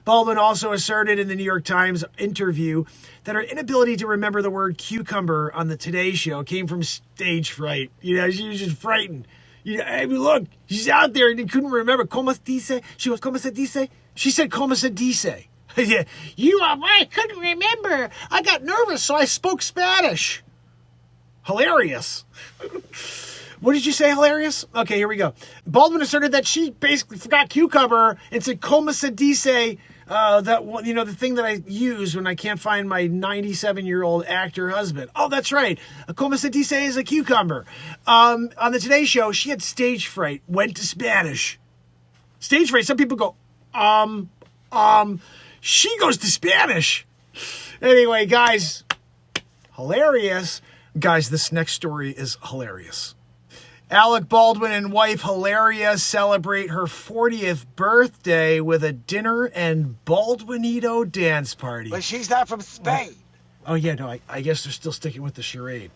Baldwin also asserted in the New York Times interview that her inability to remember the word cucumber on the Today Show came from stage fright. You know, she was just frightened. You know, I mean, look, she's out there and couldn't remember. Como se dice? She goes, como se dice? She said, como se dice. Yeah, I couldn't remember. I got nervous, so I spoke Spanish. Hilarious. What did you say, hilarious? Okay, here we go. Baldwin asserted that she basically forgot cucumber and said, como se dice, the thing that I use when I can't find my 97-year-old actor husband. Oh, that's right. A como se dice is a cucumber. On the Today Show, she had stage fright, went to Spanish. Stage fright, some people go, she goes to Spanish. Anyway, guys, hilarious. Guys, this next story is hilarious. Alec Baldwin and wife Hilaria celebrate her 40th birthday with a dinner and Baldwinito dance party. But she's not from Spain. Oh, yeah, no, I guess they're still sticking with the charade.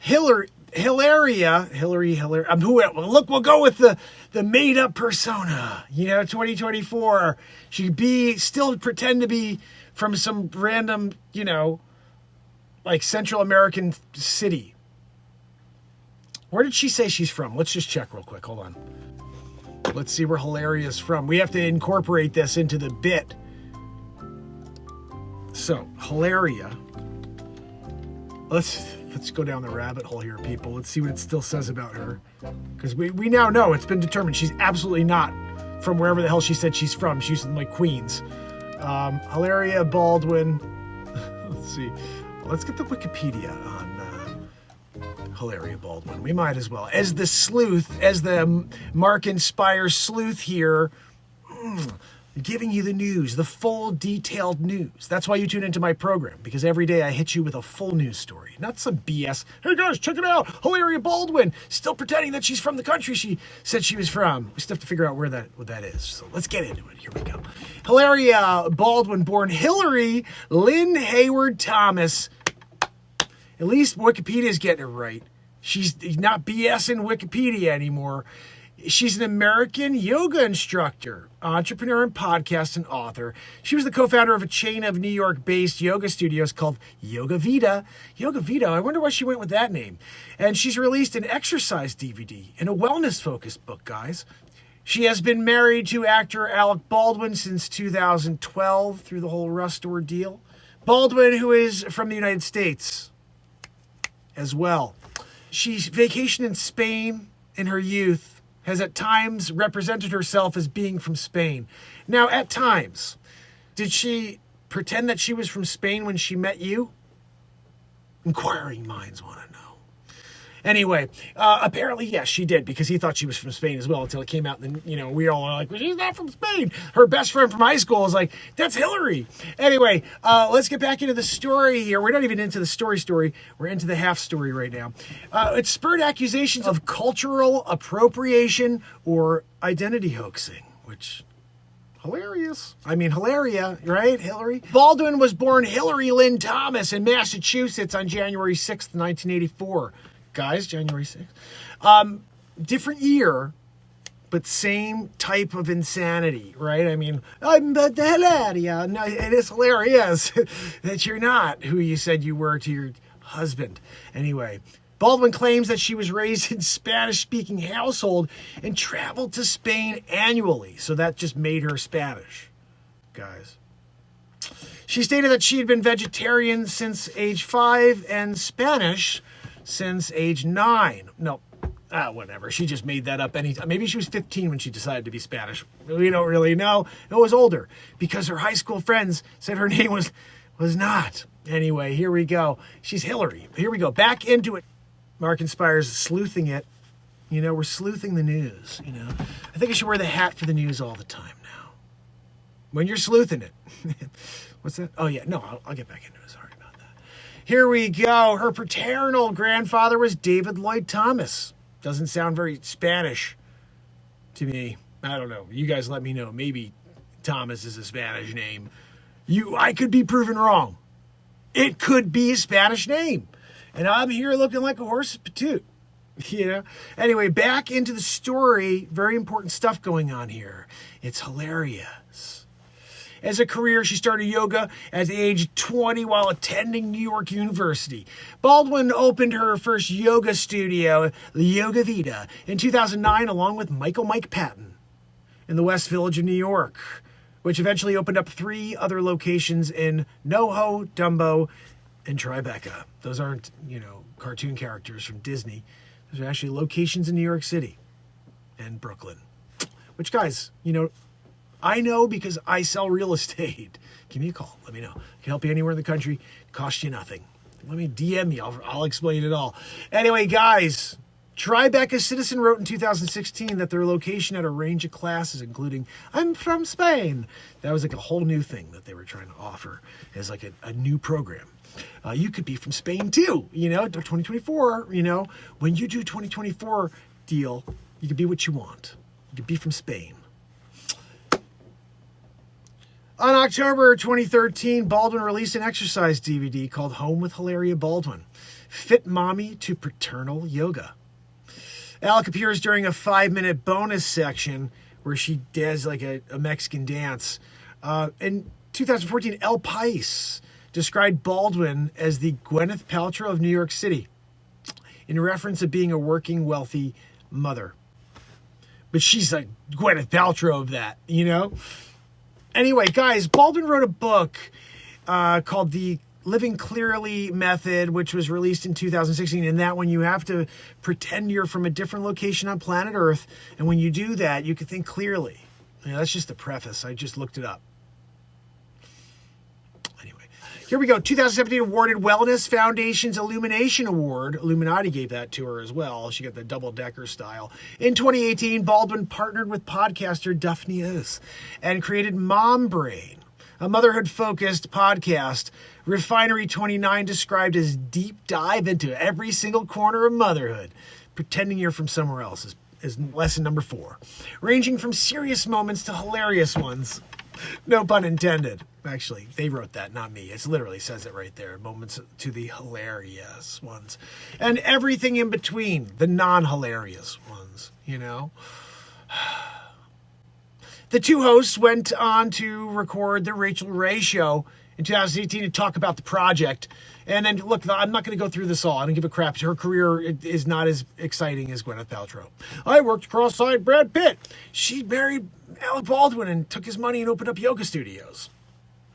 Hilaria, look, we'll go with the made-up persona. 2024. She'd still pretend to be from some random, like Central American city. Where did she say she's from? Let's just check real quick. Hold on. Let's see where Hilaria's from. We have to incorporate this into the bit. So, Hilaria. Let's go down the rabbit hole here, people. Let's see what it still says about her. Because we now know, it's been determined, she's absolutely not from wherever the hell she said she's from. She's from, like, Queens. Hilaria Baldwin. Let's see. Let's get the Wikipedia on Hilaria Baldwin. We might as well. As the sleuth, as the Mark Inspire sleuth here, giving you the news, the full detailed news. That's why you tune into my program, because every day I hit you with a full news story, not some BS. Hey guys, check it out. Hilaria Baldwin, still pretending that she's from the country she said she was from. We still have to figure out what that is. So let's get into it. Here we go. Hilaria Baldwin, born Hillary Lynn Hayward Thomas. At least Wikipedia's getting it right. She's not BSing Wikipedia anymore. She's an American yoga instructor, entrepreneur, and podcast and author. She was the co-founder of a chain of New York-based yoga studios called Yoga Vida. Yoga Vida, I wonder why she went with that name. And she's released an exercise DVD and a wellness-focused book, guys. She has been married to actor Alec Baldwin since 2012 through the whole Rust ordeal. Baldwin, who is from the United States as well. She's vacationed in Spain in her youth, has at times represented herself as being from Spain. Now, at times, did she pretend that she was from Spain when she met you? Inquiring minds want to know. Anyway, apparently, yes, she did, because he thought she was from Spain as well until it came out. And then, we all were like, well, she's not from Spain. Her best friend from high school was like, that's Hillary. Anyway, let's get back into the story here. We're not even into the story. We're into the half story right now. It spurred accusations of cultural appropriation or identity hoaxing, which... hilarious. I mean, Hilaria, right? Hillary. Baldwin was born Hillary Lynn Thomas in Massachusetts on January 6th, 1984. Guys, January 6th. Different year, but same type of insanity, right? I mean, I'm but Hilaria. No, it is hilarious that you're not who you said you were to your husband. Anyway, Baldwin claims that she was raised in a Spanish-speaking household and traveled to Spain annually, so that just made her Spanish, guys. She stated that she had been vegetarian since age 5 and Spanish since age 9. No, whatever. She just made that up anytime. Maybe she was 15 when she decided to be Spanish. We don't really know. It was older because her high school friends said her name was not. Anyway, here we go. She's Hillary. Here we go. Back into it. Mark Inspires sleuthing it. We're sleuthing the news. I think I should wear the hat for the news all the time now. When you're sleuthing it. What's that? Oh, yeah. No, I'll get back into it. Sorry about that. Here we go. Her paternal grandfather was David Lloyd Thomas. Doesn't sound very Spanish to me. I don't know. You guys let me know. Maybe Thomas is a Spanish name. I could be proven wrong. It could be a Spanish name. And I'm here looking like a horse's patoot. Anyway, back into the story. Very important stuff going on here. It's hilarious. As a career, she started yoga at the age of 20 while attending New York University. Baldwin opened her first yoga studio, Yoga Vida, in 2009 along with Mike Patton in the West Village of New York, which eventually opened up 3 other locations in NoHo, Dumbo, and Tribeca. Those aren't, cartoon characters from Disney. Those are actually locations in New York City and Brooklyn. Which, guys, I know because I sell real estate. Give me a call. Let me know. I can help you anywhere in the country. Cost you nothing. Let me DM me. I'll explain it all. Anyway, guys, Tribeca Citizen wrote in 2016 that their location had a range of classes, including I'm from Spain. That was like a whole new thing that they were trying to offer as like a new program. You could be from Spain too, 2024, when you do 2024 deal, you could be what you want. You could be from Spain. On October 2013, Baldwin released an exercise DVD called Home with Hilaria Baldwin, Fit Mommy to Paternal Yoga. Alec appears during a 5-minute bonus section where she does like a Mexican dance. In 2014, El Pais described Baldwin as the Gwyneth Paltrow of New York City, in reference to being a working, wealthy mother. But she's like Gwyneth Paltrow of that, Anyway, guys, Baldwin wrote a book called The Living Clearly Method, which was released in 2016. In that one, you have to pretend you're from a different location on planet Earth. And when you do that, you can think clearly. That's just the preface. I just looked it up. Here we go. 2017 awarded Wellness Foundation's Illumination Award. Illuminati gave that to her as well. She got the double-decker style. In 2018, Baldwin partnered with podcaster Daphne Oos and created Mom Brain, a motherhood-focused podcast. Refinery 29 described as deep dive into every single corner of motherhood. Pretending you're from somewhere else is lesson number 4. Ranging from serious moments to hilarious ones. No pun intended. Actually, they wrote that, not me. It literally says it right there. Moments to the hilarious ones. And everything in between, the non-hilarious ones, The two hosts went on to record the Rachel Ray Show in 2018 to talk about the project. And then, look, I'm not going to go through this all. I don't give a crap. Her career is not as exciting as Gwyneth Paltrow. I worked cross-eyed Brad Pitt. She married Alec Baldwin and took his money and opened up yoga studios.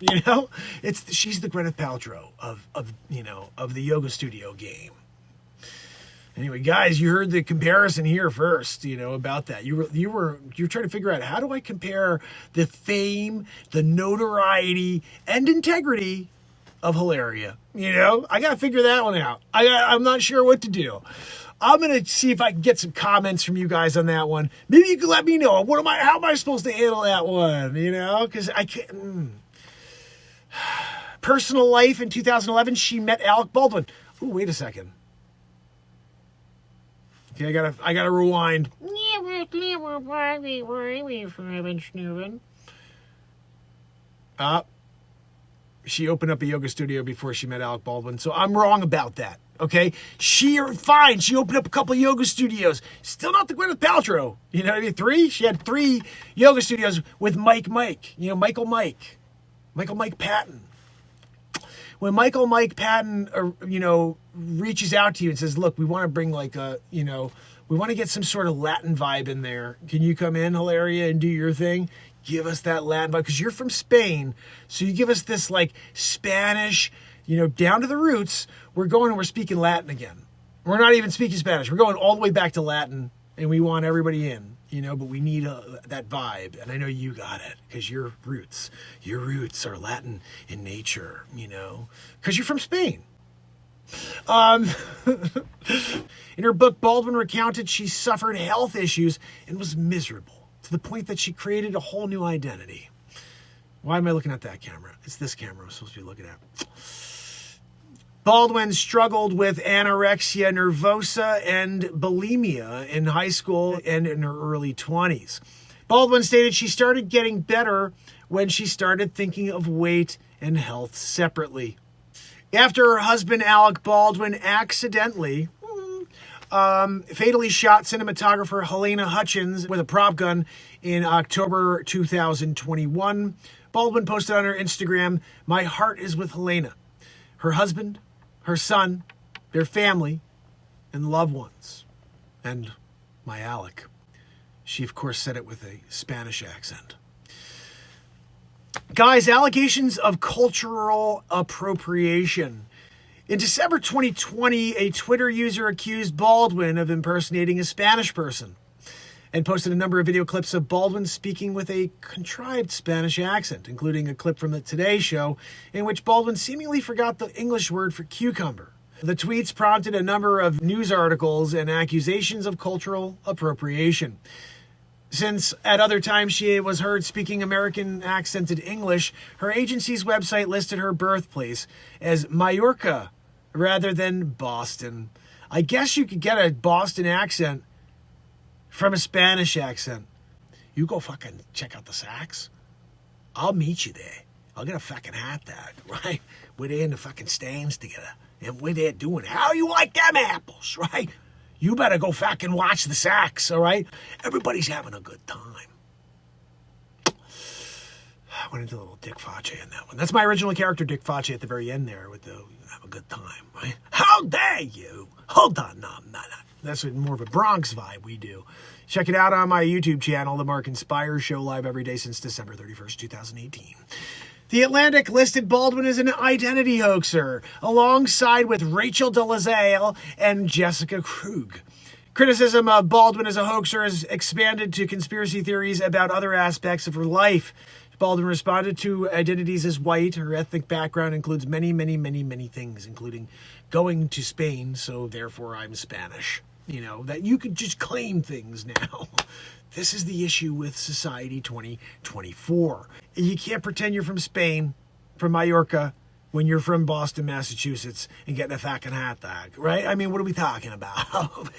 She's the Gwyneth Paltrow of the yoga studio game. Anyway, guys, you heard the comparison here first, about that. You're trying to figure out, how do I compare the fame, the notoriety, and integrity of Hilaria? I got to figure that one out. I'm not sure what to do. I'm going to see if I can get some comments from you guys on that one. Maybe you can let me know. How am I supposed to handle that one? Because I can't. Personal life in 2011, she met Alec Baldwin. Ooh, wait a second. Okay, I gotta rewind. She opened up a yoga studio before she met Alec Baldwin, so I'm wrong about that. Okay, she opened up a couple of yoga studios. Still not the Gwyneth Paltrow. You know what I mean? 3. She had 3 yoga studios with Michael Mike Patton. When Mike Patton, reaches out to you and says, look, we want to bring we want to get some sort of Latin vibe in there. Can you come in, Hilaria, and do your thing? Give us that Latin vibe, because you're from Spain. So you give us this Spanish, down to the roots. We're speaking Latin again. We're not even speaking Spanish. We're going all the way back to Latin, and we want everybody in. But we need that vibe. And I know you got it, because your roots are Latin in nature, because you're from Spain. In her book, Baldwin recounted she suffered health issues and was miserable to the point that she created a whole new identity. Why am I looking at that camera? It's this camera I'm supposed to be looking at. Baldwin struggled with anorexia nervosa and bulimia in high school and in her early 20s. Baldwin stated she started getting better when she started thinking of weight and health separately. After her husband, Alec Baldwin, accidentally fatally shot cinematographer Helena Hutchins with a prop gun in October 2021, Baldwin posted on her Instagram, "My heart is with Helena, her husband, her son, their family, and loved ones, and my Alec." She, of course, said it with a Spanish accent. Guys, allegations of cultural appropriation. In December 2020, a Twitter user accused Baldwin of impersonating a Spanish person and posted a number of video clips of Baldwin speaking with a contrived Spanish accent, including a clip from the Today Show in which Baldwin seemingly forgot the English word for cucumber. The tweets prompted a number of news articles and accusations of cultural appropriation. Since at other times she was heard speaking American accented English, her agency's website listed her birthplace as Mallorca rather than Boston. I guess you could get a Boston accent from a Spanish accent. You go fucking check out the Saks. I'll meet you there. I'll get a fucking hot dog, right? We're there in the fucking stands together. And we're there doing, how you like them apples, right? You better go fucking watch the Saks, all right? Everybody's having a good time. I went into a little Dick Facce in that one. That's my original character, Dick Facce, at the very end there with the, have a good time, right? How dare you? Hold on, no. That's more of a Bronx vibe we do. Check it out on my YouTube channel, The Mark Inspire Show, live every day since December 31st, 2018. The Atlantic listed Baldwin as an identity hoaxer, alongside with Rachel Dolezal and Jessica Krug. Criticism of Baldwin as a hoaxer has expanded to conspiracy theories about other aspects of her life. Baldwin responded to identities as white. Her ethnic background includes many things, including going to Spain, so therefore I'm Spanish. You know, that you could just claim things now. This is the issue with Society 2024. You can't pretend you're from Spain, from Mallorca, when you're from Boston, Massachusetts, and getting a fucking hot dog, right? I mean, what are we talking about?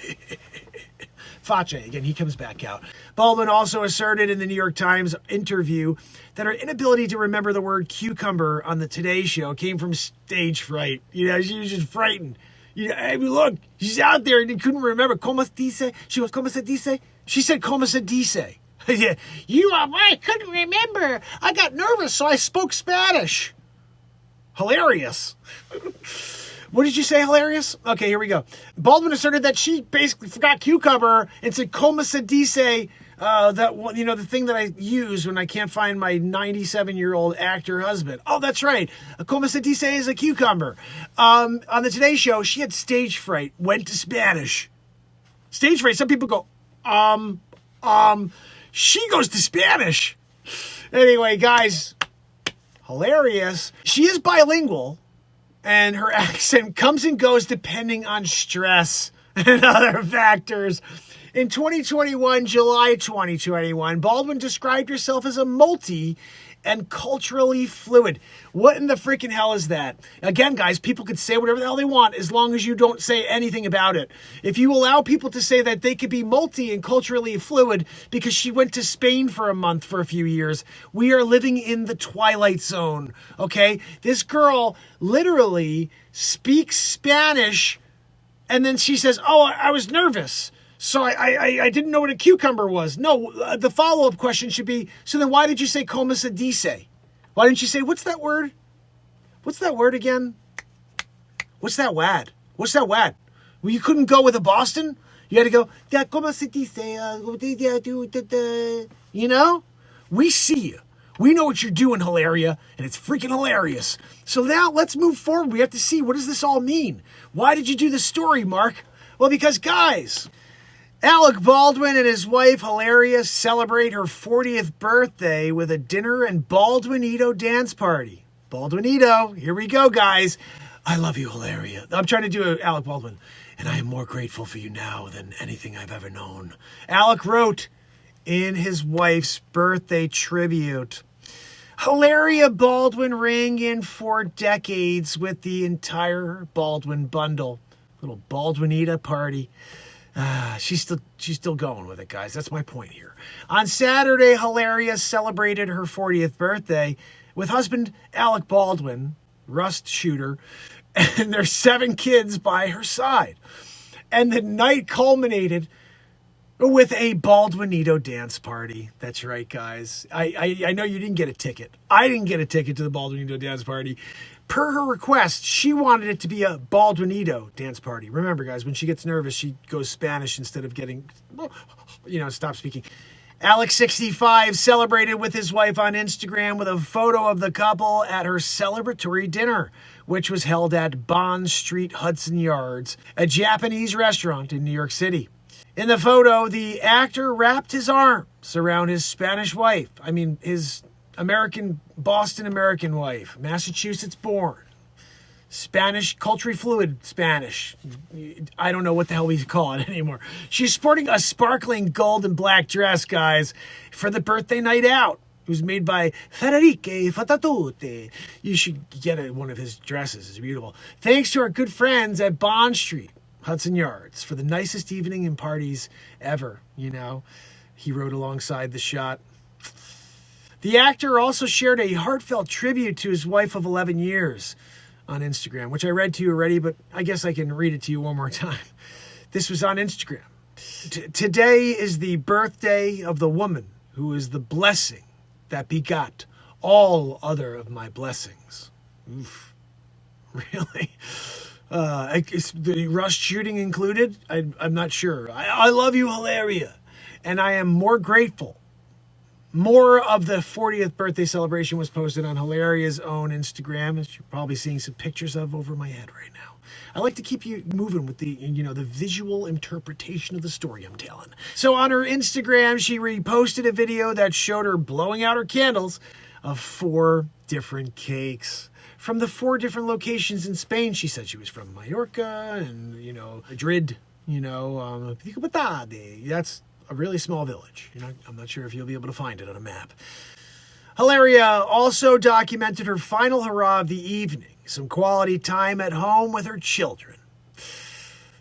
Facce, again, he comes back out. Baldwin also asserted in the New York Times interview that her inability to remember the word cucumber on the Today Show came from stage fright. You know, she was just frightened. You know, I mean, look, she's out there and couldn't remember. ¿Cómo se dice? She goes, ¿Cómo se dice? She said, ¿Cómo se dice? Yeah, I couldn't remember. I got nervous, so I spoke Spanish. Hilarious. What did you say, hilarious? Okay, here we go. Baldwin asserted that she basically forgot cucumber and said, ¿Cómo se dice? That, you know, the thing that I use when I can't find my 97-year-old actor husband. Oh, that's right. ¿Cómo se dice is a cucumber. On the Today Show, she had stage fright, went to Spanish. Stage fright, some people go, she goes to Spanish. Anyway, guys, hilarious. She is bilingual, and her accent comes and goes depending on stress and other factors. In 2021, July 2021, Baldwin described herself as a multi and culturally fluid. What in the freaking hell is that? Again, guys, people could say whatever the hell they want as long as you don't say anything about it. If you allow people to say that they could be multi and culturally fluid because she went to Spain for a month for a few years, we are living in the Twilight Zone, okay? This girl literally speaks Spanish and then she says, oh, I was nervous. So I didn't know what a cucumber was. No, the follow-up question should be, so then why did you say ¿Cómo se dice? Why didn't you say, what's that word? What's that word again? What's that wad? What's that wad? Well, you couldn't go with a Boston? You had to go, yeah, ¿Cómo se dice? You know? We see you. We know what you're doing, Hilaria, and it's freaking hilarious. So now let's move forward. We have to see, what does this all mean? Why did you do this story, Mark? Well, because, guys, Alec Baldwin and his wife, Hilaria, celebrate her 40th birthday with a dinner and Baldwinito dance party. Baldwinito, here we go, guys. I love you, Hilaria. I'm trying to do Alec Baldwin. And I am more grateful for you now than anything I've ever known. Alec wrote in his wife's birthday tribute. Hilaria Baldwin rang in 4 decades with the entire Baldwin bundle. Little Baldwinita party. She's still going with it, guys. That's my point here. On Saturday, Hilaria celebrated her 40th birthday with husband Alec Baldwin, Rust Shooter, and their 7 kids by her side. And the night culminated with a Baldwinito dance party. That's right, guys. I know you didn't get a ticket. I didn't get a ticket to the Baldwinito dance party. Per her request, she wanted it to be a Baldwinito dance party. Remember, guys, when she gets nervous, she goes Spanish instead of getting, stop speaking. Alec, 65, celebrated with his wife on Instagram with a photo of the couple at her celebratory dinner, which was held at Bond Street Hudson Yards, a Japanese restaurant in New York City. In the photo, the actor wrapped his arms around his Spanish wife. His Boston American wife, Massachusetts born. Spanish, culturally fluid Spanish. I don't know what the hell we call it anymore. She's sporting a sparkling gold and black dress, guys, for the birthday night out. It was made by Federico Fatatute. You should get one of his dresses. It's beautiful. Thanks to our good friends at Bond Street, Hudson Yards, for the nicest evening and parties ever, He wrote alongside the shot. The actor also shared a heartfelt tribute to his wife of 11 years on Instagram, which I read to you already, but I guess I can read it to you one more time. This was on Instagram. Today is the birthday of the woman who is the blessing that begot all other of my blessings. Oof. Really? Is the Rush shooting included? I'm not sure. I love you, Hilaria. And I am more grateful. More of the 40th birthday celebration was posted on Hilaria's own Instagram, as you're probably seeing some pictures of over my head right now. I like to keep you moving with the visual interpretation of the story I'm telling. So on her Instagram, she reposted a video that showed her blowing out her candles of 4 different cakes from the 4 different locations in Spain. She said she was from Mallorca and, Madrid, that's a really small village. I'm not sure if you'll be able to find it on a map. Hilaria also documented her final hurrah of the evening, some quality time at home with her children.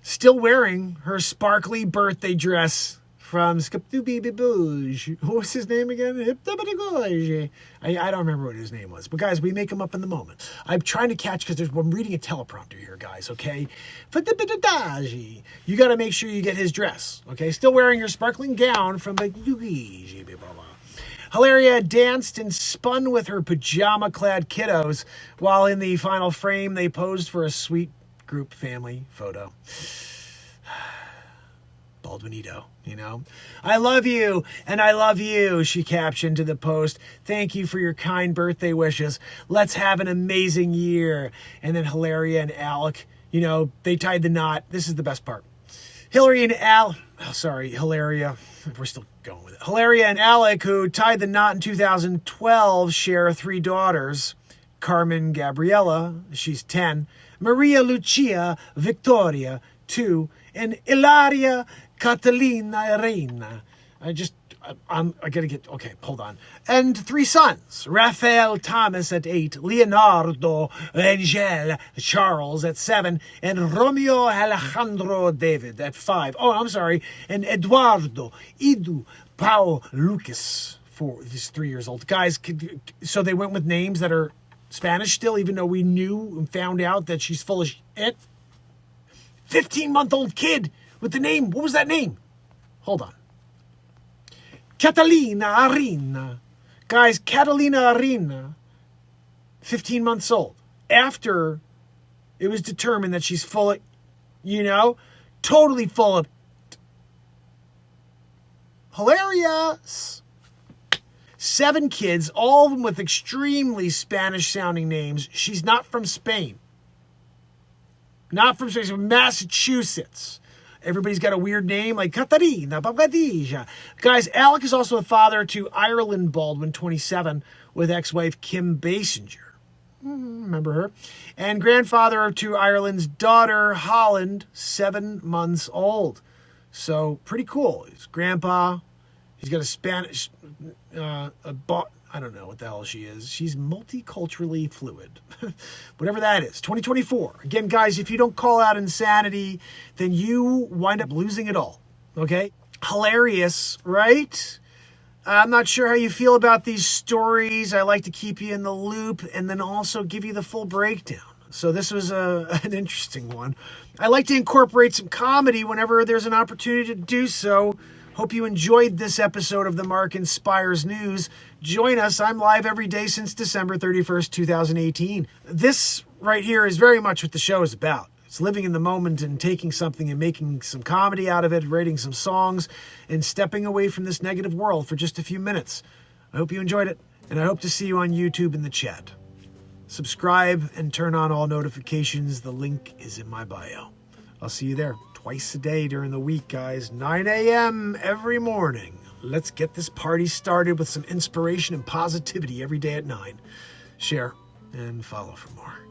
Still wearing her sparkly birthday dress from Skaptubibibuj. What was his name again? I don't remember what his name was. But guys, we make them up in the moment. I'm trying to catch because I'm reading a teleprompter here, guys, okay? You got to make sure you get his dress, okay? Still wearing her sparkling gown from Hilaria danced and spun with her pajama-clad kiddos, while in the final frame they posed for a sweet group family photo. Baldwinito, I love you, and I love you, she captioned to the post. Thank you for your kind birthday wishes. Let's have an amazing year. And then Hilaria and Alec, they tied the knot. This is the best part. Hilaria, we're still going with it. Hilaria and Alec, who tied the knot in 2012, share 3 daughters. Carmen Gabriela, she's 10. Maria Lucia Victoria, 2. And Hilaria Catalina Reina. I gotta get, okay, hold on. And 3 sons, Rafael Thomas at 8, Leonardo Angel Charles at 7, and Romeo Alejandro David at 5. Oh, I'm sorry. And Eduardo Idu Pau Lucas, he's 3 years old. Guys, so they went with names that are Spanish still, even though we knew and found out that she's full of shit. 15-month-old kid with the name. What was that name? Hold on. Catalina Arena. Guys, Catalina Arena, 15 months old. After it was determined that she's full of, totally full of hilarious. 7 kids, all of them with extremely Spanish-sounding names. She's not from Spain. Not from Spain, she's from Massachusetts. Everybody's got a weird name like Katarina, Babgadija. Guys, Alec is also a father to Ireland Baldwin, 27, with ex-wife Kim Basinger. Remember her? And grandfather to Ireland's daughter, Holland, 7 months old. So, pretty cool. His grandpa, he's got a Spanish, I don't know what the hell she is. She's multiculturally fluid. Whatever that is. 2024. Again, guys, if you don't call out insanity, then you wind up losing it all. Okay? Hilarious, right? I'm not sure how you feel about these stories. I like to keep you in the loop and then also give you the full breakdown. So this was an interesting one. I like to incorporate some comedy whenever there's an opportunity to do so. Hope you enjoyed this episode of the Mark Inspires News. Join us. I'm live every day since December 31st, 2018. This right here is very much what the show is about. It's living in the moment and taking something and making some comedy out of it, writing some songs, and stepping away from this negative world for just a few minutes. I hope you enjoyed it, and I hope to see you on YouTube in the chat. Subscribe and turn on all notifications. The link is in my bio. I'll see you there twice a day during the week, guys. 9 a.m. every morning. Let's get this party started with some inspiration and positivity every day at 9. Share and follow for more.